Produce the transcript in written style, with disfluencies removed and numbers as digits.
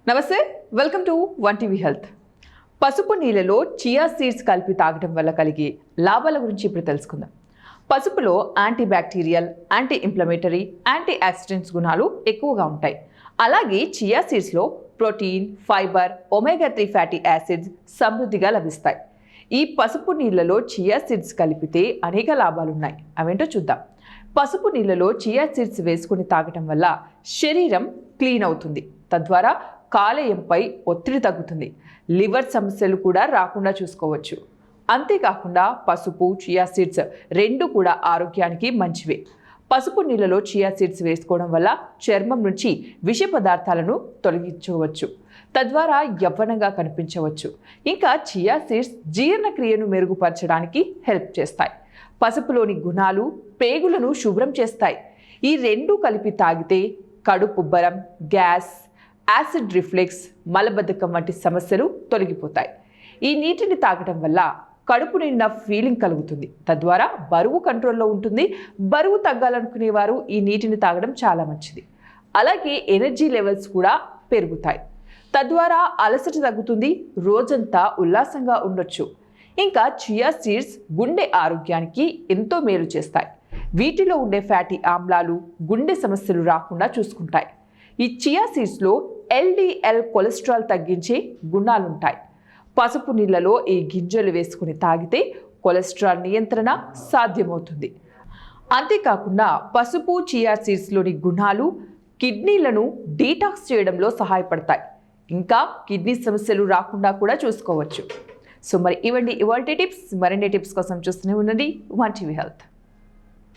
నమస్తే, welcome to one TV health. పసుపు నీళ్ళలో చియా సీడ్స్ కలిపి తాగడం వల్ల కలిగే లాభాల గురించి ఇప్పుడు తెలుసుకుందాం. పసుపులో antibacterial, anti inflammatory, antioxidants గుణాలు ఎక్కువగా ఉంటాయి. అలాగే చియా సీడ్స్లో protein, fibre, omega 3 fatty acids సమృద్ధిగా లభిస్తాయి. ఈ పసుపు నీళ్ళలో చియా సీడ్స్ కలిపితే అనేక లాభాలున్నాయి. అవేంటో చూద్దాం. పసుపు నీళ్ళలో చియా సీడ్స్ వేసుకుని తాగటం వల్ల శరీరం క్లీన్ అవుతుంది. తద్వారా కాలేయంపై ఒత్తిడి తగ్గుతుంది. లివర్ సమస్యలు కూడా రాకుండా చూసుకోవచ్చు. అంతేకాకుండా పసుపు, చియా సీడ్స్ రెండు కూడా ఆరోగ్యానికి మంచివే. పసుపు నీళ్ళలో చియా సీడ్స్ వేసుకోవడం వల్ల చర్మం నుంచి విష పదార్థాలను తొలగించవచ్చు. తద్వారా యవ్వనంగా కనిపించవచ్చు. ఇంకా చియా సీడ్స్ జీర్ణక్రియను మెరుగుపరచడానికి హెల్ప్ చేస్తాయి. పసుపులోని గుణాలు పేగులను శుభ్రం చేస్తాయి. ఈ రెండు కలిపి తాగితే కడుపుబ్బరం, గ్యాస్, యాసిడ్ రిఫ్లెక్స్, మలబద్ధకం వంటి సమస్యలు తొలగిపోతాయి. ఈ నీటిని తాగడం వల్ల కడుపు నిండిన ఫీలింగ్ కలుగుతుంది. తద్వారా బరువు కంట్రోల్లో ఉంటుంది. బరువు తగ్గాలనుకునే వారు ఈ నీటిని తాగడం చాలా మంచిది. అలాగే ఎనర్జీ లెవెల్స్ కూడా పెరుగుతాయి. తద్వారా అలసట తగ్గుతుంది. రోజంతా ఉల్లాసంగా ఉండొచ్చు. ఇంకా చియా సీడ్స్ గుండె ఆరోగ్యానికి ఎంతో మేలు చేస్తాయి. వీటిలో ఉండే ఫ్యాటీ ఆమ్లాలు గుండె సమస్యలు రాకుండా చూసుకుంటాయి. ఈ చియా సీడ్స్లో LDL కొలెస్ట్రాల్ తగ్గించే గుణాలుంటాయి. పసుపు నీళ్ళలో ఈ గింజలు వేసుకుని తాగితే కొలెస్ట్రాల్ నియంత్రణ సాధ్యమవుతుంది. అంతేకాకుండా పసుపు, చియా సీడ్స్లోని గుణాలు కిడ్నీలను డీటాక్స్ చేయడంలో సహాయపడతాయి. ఇంకా కిడ్నీ సమస్యలు రాకుండా కూడా చూసుకోవచ్చు. సో మరి ఇవ్వండి ఇవాల్టి టిప్స్. మరిన్ని టిప్స్ కోసం చూస్తూనే ఉండండి వన్ టీవీ హెల్త్.